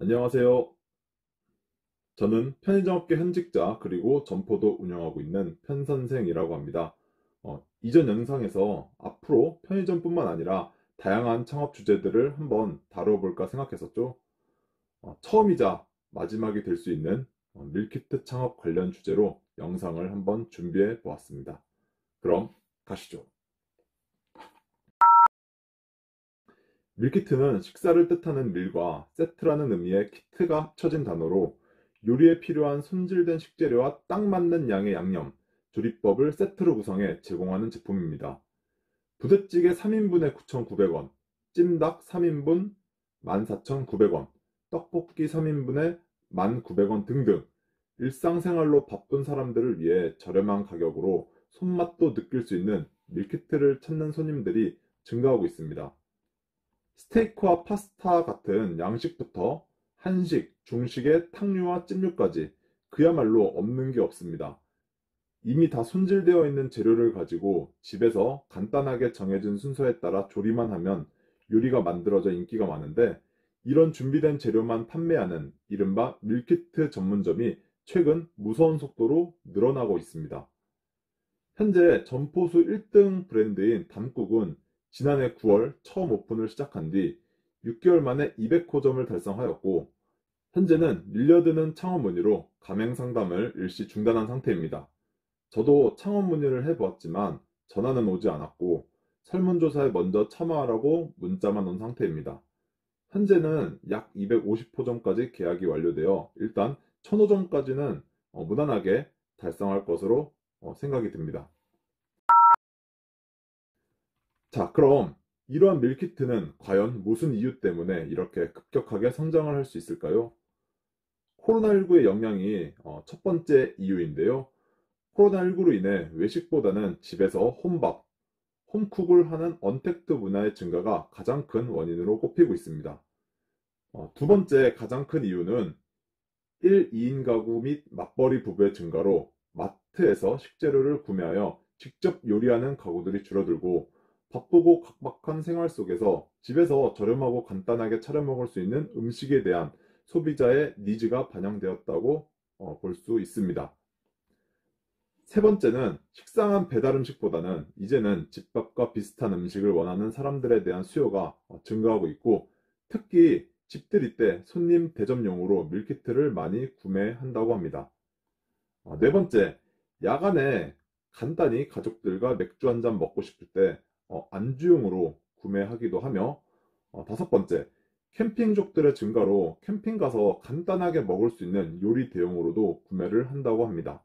안녕하세요. 저는 편의점업계 현직자 그리고 점포도 운영하고 있는 편선생이라고 합니다. 이전 영상에서 앞으로 편의점뿐만 아니라 다양한 창업 주제들을 한번 다뤄볼까 생각했었죠. 처음이자 마지막이 될 수 있는 밀키트 창업 관련 주제로 영상을 한번 준비해 보았습니다. 그럼 가시죠. 밀키트는 식사를 뜻하는 밀과 세트라는 의미의 키트가 합쳐진 단어로 요리에 필요한 손질된 식재료와 딱 맞는 양의 양념, 조리법을 세트로 구성해 제공하는 제품입니다. 부대찌개 3인분에 9,900원, 찜닭 3인분 14,900원, 떡볶이 3인분에 1,900원 등등 일상생활로 바쁜 사람들을 위해 저렴한 가격으로 손맛도 느낄 수 있는 밀키트를 찾는 손님들이 증가하고 있습니다. 스테이크와 파스타 같은 양식부터 한식, 중식의 탕류와 찜류까지 그야말로 없는 게 없습니다. 이미 다 손질되어 있는 재료를 가지고 집에서 간단하게 정해진 순서에 따라 조리만 하면 요리가 만들어져 인기가 많은데, 이런 준비된 재료만 판매하는 이른바 밀키트 전문점이 최근 무서운 속도로 늘어나고 있습니다. 현재 점포수 1등 브랜드인 담국은 지난해 9월 처음 오픈을 시작한 뒤 6개월 만에 200호점을 달성하였고, 현재는 밀려드는 창업 문의로 가맹 상담을 일시 중단한 상태입니다. 저도 창업 문의를 해보았지만 전화는 오지 않았고 설문조사에 먼저 참여하라고 문자만 온 상태입니다. 현재는 약 250호점까지 계약이 완료되어 일단 1000호점까지는 무난하게 달성할 것으로 생각이 듭니다. 자, 그럼 이러한 밀키트는 과연 무슨 이유 때문에 이렇게 급격하게 성장을 할 수 있을까요? 코로나19의 영향이 첫 번째 이유인데요. 코로나19로 인해 외식보다는 집에서 혼밥, 홈쿡을 하는 언택트 문화의 증가가 가장 큰 원인으로 꼽히고 있습니다. 두 번째 가장 큰 이유는 1, 2인 가구 및 맞벌이 부부의 증가로 마트에서 식재료를 구매하여 직접 요리하는 가구들이 줄어들고, 바쁘고 각박한 생활 속에서 집에서 저렴하고 간단하게 차려 먹을 수 있는 음식에 대한 소비자의 니즈가 반영되었다고 볼 수 있습니다. 세 번째는 식상한 배달 음식보다는 이제는 집밥과 비슷한 음식을 원하는 사람들에 대한 수요가 증가하고 있고, 특히 집들이 때 손님 대접용으로 밀키트를 많이 구매한다고 합니다. 네 번째, 야간에 간단히 가족들과 맥주 한잔 먹고 싶을 때 안주용으로 구매하기도 하며, 다섯 번째, 캠핑족들의 증가로 캠핑 가서 간단하게 먹을 수 있는 요리 대용으로도 구매를 한다고 합니다.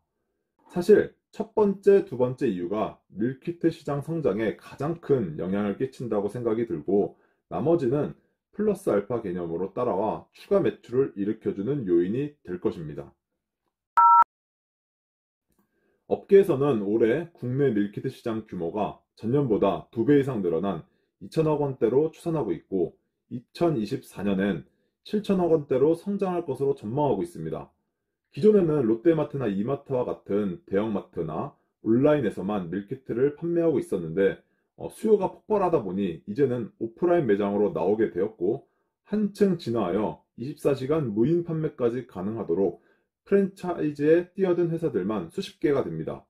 사실 첫 번째, 두 번째 이유가 밀키트 시장 성장에 가장 큰 영향을 끼친다고 생각이 들고, 나머지는 플러스 알파 개념으로 따라와 추가 매출을 일으켜주는 요인이 될 것입니다. 업계에서는 올해 국내 밀키트 시장 규모가 전년보다 2배 이상 늘어난 2천억 원대로 추산하고 있고, 2024년엔 7천억 원대로 성장할 것으로 전망하고 있습니다. 기존에는 롯데마트나 이마트와 같은 대형마트나 온라인에서만 밀키트를 판매하고 있었는데, 수요가 폭발하다 보니 이제는 오프라인 매장으로 나오게 되었고, 한층 진화하여 24시간 무인 판매까지 가능하도록 프랜차이즈에 뛰어든 회사들만 수십 개가 됩니다.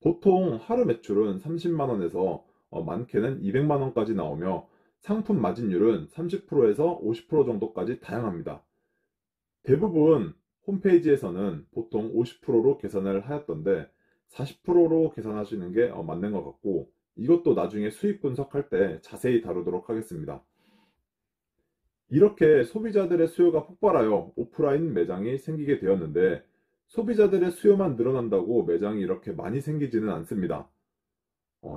보통 하루 매출은 30만 원에서 많게는 200만 원까지 나오며, 상품 마진율은 30%에서 50% 정도까지 다양합니다. 대부분 홈페이지에서는 보통 50%로 계산을 하였던데 40%로 계산하시는 게 맞는 것 같고, 이것도 나중에 수익 분석할 때 자세히 다루도록 하겠습니다. 이렇게 소비자들의 수요가 폭발하여 오프라인 매장이 생기게 되었는데, 소비자들의 수요만 늘어난다고 매장이 이렇게 많이 생기지는 않습니다.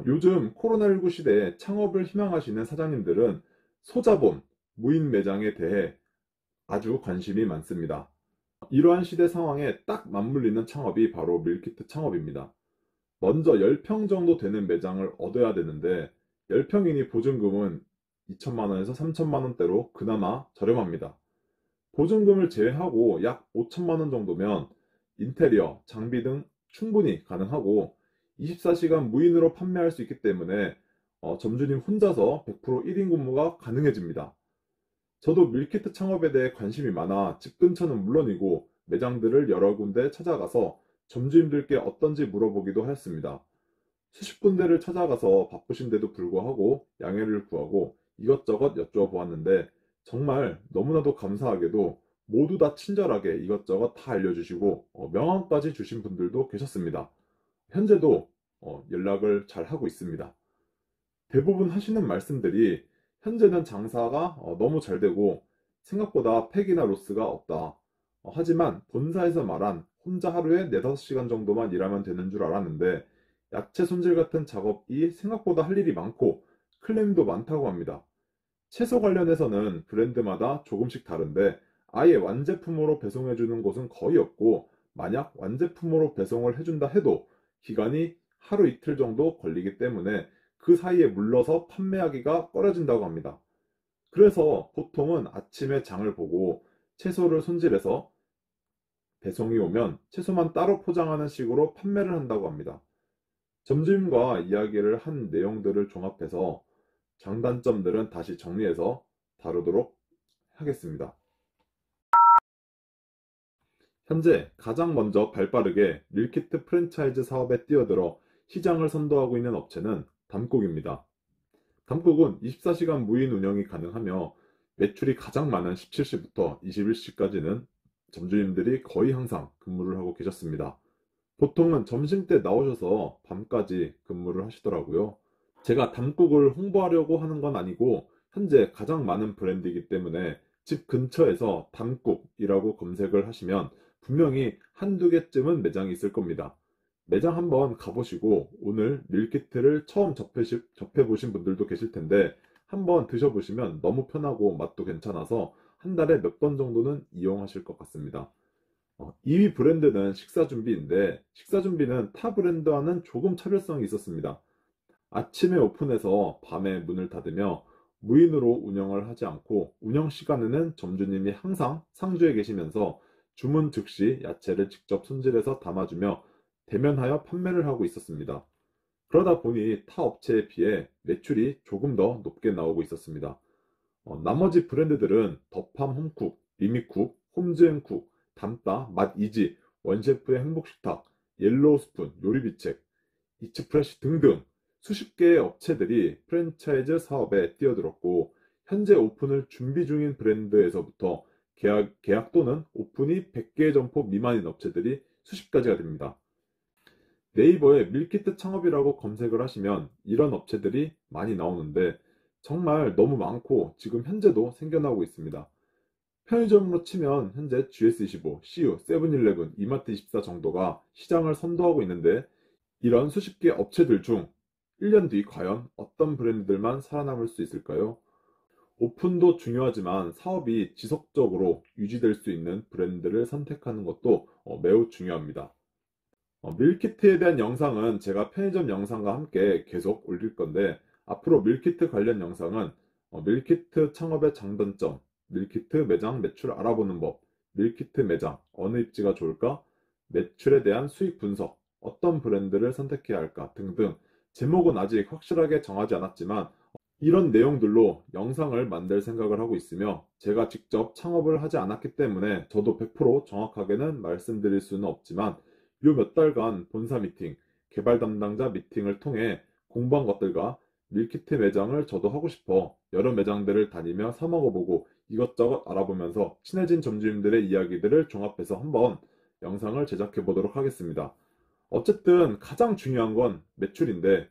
요즘 코로나19 시대에 창업을 희망하시는 사장님들은 소자본, 무인 매장에 대해 아주 관심이 많습니다. 이러한 시대 상황에 딱 맞물리는 창업이 바로 밀키트 창업입니다. 먼저 10평 정도 되는 매장을 얻어야 되는데, 10평이니 보증금은 2천만 원에서 3천만 원대로 그나마 저렴합니다. 보증금을 제외하고 약 5천만 원 정도면 인테리어, 장비 등 충분히 가능하고 24시간 무인으로 판매할 수 있기 때문에 점주님 혼자서 100% 1인 근무가 가능해집니다. 저도 밀키트 창업에 대해 관심이 많아 집 근처는 물론이고 매장들을 여러 군데 찾아가서 점주님들께 어떤지 물어보기도 하였습니다. 수십 군데를 찾아가서 바쁘신데도 불구하고 양해를 구하고 이것저것 여쭈어보았는데 정말 너무나도 감사하게도 모두 다 친절하게 이것저것 다 알려주시고 명함까지 주신 분들도 계셨습니다. 현재도 연락을 잘 하고 있습니다. 대부분 하시는 말씀들이 현재는 장사가 너무 잘 되고 생각보다 팩이나 로스가 없다. 하지만 본사에서 말한 혼자 하루에 4, 5시간 정도만 일하면 되는 줄 알았는데 야채 손질 같은 작업이 생각보다 할 일이 많고 클레임도 많다고 합니다. 채소 관련해서는 브랜드마다 조금씩 다른데 아예 완제품으로 배송해주는 곳은 거의 없고 만약 완제품으로 배송을 해준다 해도 기간이 하루 이틀 정도 걸리기 때문에 그 사이에 물러서 판매하기가 꺼려진다고 합니다. 그래서 보통은 아침에 장을 보고 채소를 손질해서 배송이 오면 채소만 따로 포장하는 식으로 판매를 한다고 합니다. 점주님과 이야기를 한 내용들을 종합해서 장단점들은 다시 정리해서 다루도록 하겠습니다. 현재 가장 먼저 발빠르게 밀키트 프랜차이즈 사업에 뛰어들어 시장을 선도하고 있는 업체는 담국입니다. 담국은 24시간 무인 운영이 가능하며 매출이 가장 많은 17시부터 21시까지는 점주님들이 거의 항상 근무를 하고 계셨습니다. 보통은 점심때 나오셔서 밤까지 근무를 하시더라고요. 제가 담국을 홍보하려고 하는 건 아니고 현재 가장 많은 브랜드이기 때문에 집 근처에서 담국이라고 검색을 하시면 분명히 한두 개쯤은 매장이 있을 겁니다. 매장 한번 가보시고 오늘 밀키트를 처음 접해보신 분들도 계실 텐데 한번 드셔보시면 너무 편하고 맛도 괜찮아서 한 달에 몇 번 정도는 이용하실 것 같습니다. 2위 브랜드는 식사준비인데 식사준비는 타 브랜드와는 조금 차별성이 있었습니다. 아침에 오픈해서 밤에 문을 닫으며 무인으로 운영을 하지 않고 운영 시간에는 점주님이 항상 상주에 계시면서 주문 즉시 야채를 직접 손질해서 담아주며 대면하여 판매를 하고 있었습니다. 그러다 보니 타 업체에 비해 매출이 조금 더 높게 나오고 있었습니다. 나머지 브랜드들은 더팜 홈쿡, 리미쿡, 홈즈앤쿡, 담따, 맛이지, 원셰프의 행복식탁, 옐로우스푼, 요리비책, 이츠프레시 등등 수십 개의 업체들이 프랜차이즈 사업에 뛰어들었고 현재 오픈을 준비 중인 브랜드에서부터 계약 또는 오픈이 100개 점포 미만인 업체들이 수십 가지가 됩니다. 네이버에 밀키트 창업이라고 검색을 하시면 이런 업체들이 많이 나오는데 정말 너무 많고 지금 현재도 생겨나고 있습니다. 편의점으로 치면 현재 GS25, CU, 세븐일레븐, 이마트24 정도가 시장을 선도하고 있는데 이런 수십 개 업체들 중 1년 뒤 과연 어떤 브랜드들만 살아남을 수 있을까요? 오픈도 중요하지만 사업이 지속적으로 유지될 수 있는 브랜드를 선택하는 것도 매우 중요합니다. 밀키트에 대한 영상은 제가 편의점 영상과 함께 계속 올릴 건데 앞으로 밀키트 관련 영상은 밀키트 창업의 장단점, 밀키트 매장 매출 알아보는 법, 밀키트 매장 어느 입지가 좋을까, 매출에 대한 수익 분석, 어떤 브랜드를 선택해야 할까 등등 제목은 아직 확실하게 정하지 않았지만 이런 내용들로 영상을 만들 생각을 하고 있으며 제가 직접 창업을 하지 않았기 때문에 저도 100% 정확하게는 말씀드릴 수는 없지만 요 몇 달간 본사 미팅, 개발 담당자 미팅을 통해 공부한 것들과 밀키트 매장을 저도 하고 싶어 여러 매장들을 다니며 사 먹어보고 이것저것 알아보면서 친해진 점주님들의 이야기들을 종합해서 한번 영상을 제작해 보도록 하겠습니다. 어쨌든 가장 중요한 건 매출인데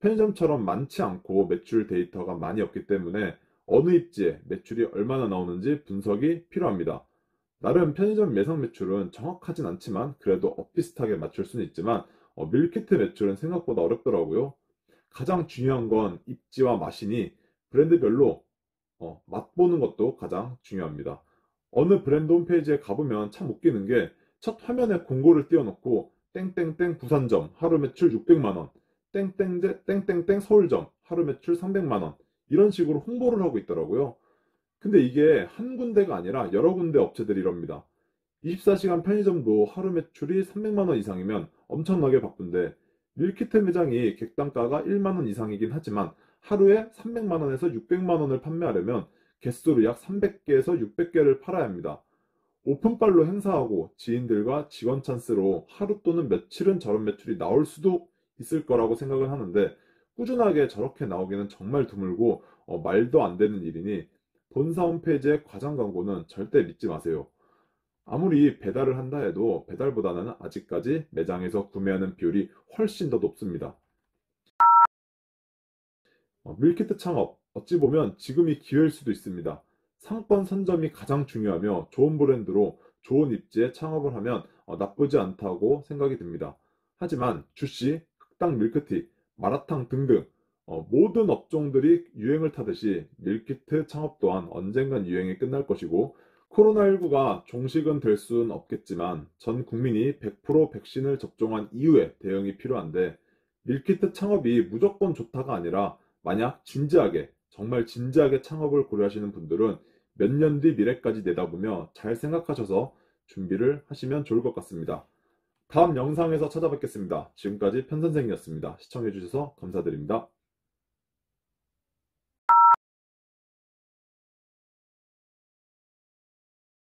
편의점처럼 많지 않고 매출 데이터가 많이 없기 때문에 어느 입지에 매출이 얼마나 나오는지 분석이 필요합니다. 나름 편의점 매상 매출은 정확하진 않지만 그래도 비슷하게 맞출 수는 있지만 밀키트 매출은 생각보다 어렵더라고요. 가장 중요한 건 입지와 맛이니 브랜드별로 맛보는 것도 가장 중요합니다. 어느 브랜드 홈페이지에 가보면 참 웃기는 게 첫 화면에 공고를 띄워놓고 땡땡땡 부산점 하루 매출 600만원, 땡땡땡 서울점 하루 매출 300만원 이런 식으로 홍보를 하고 있더라고요. 근데 이게 한 군데가 아니라 여러 군데 업체들이 이럽니다. 24시간 편의점도 하루 매출이 300만원 이상이면 엄청나게 바쁜데 밀키트 매장이 객단가가 1만원 이상이긴 하지만 하루에 300만원에서 600만원을 판매하려면 개수로 약 300개에서 600개를 팔아야 합니다. 오픈빨로 행사하고 지인들과 직원 찬스로 하루 또는 며칠은 저런 매출이 나올 수도 있을 거라고 생각을 하는데 꾸준하게 저렇게 나오기는 정말 드물고 말도 안 되는 일이니 본사 홈페이지의 과장 광고는 절대 믿지 마세요. 아무리 배달을 한다 해도 배달보다는 아직까지 매장에서 구매하는 비율이 훨씬 더 높습니다. 밀키트 창업, 어찌 보면 지금이 기회일 수도 있습니다. 상권 선점이 가장 중요하며 좋은 브랜드로 좋은 입지에 창업을 하면 나쁘지 않다고 생각이 듭니다. 하지만 주시, 흑당 밀크티, 마라탕 등등 모든 업종들이 유행을 타듯이 밀키트 창업 또한 언젠간 유행이 끝날 것이고 코로나19가 종식은 될 수는 없겠지만 전 국민이 100% 백신을 접종한 이후에 대응이 필요한데 밀키트 창업이 무조건 좋다가 아니라 만약 진지하게, 정말 진지하게 창업을 고려하시는 분들은 몇 년 뒤 미래까지 내다보며 잘 생각하셔서 준비를 하시면 좋을 것 같습니다. 다음 영상에서 찾아뵙겠습니다. 지금까지 편선생이었습니다. 시청해주셔서 감사드립니다.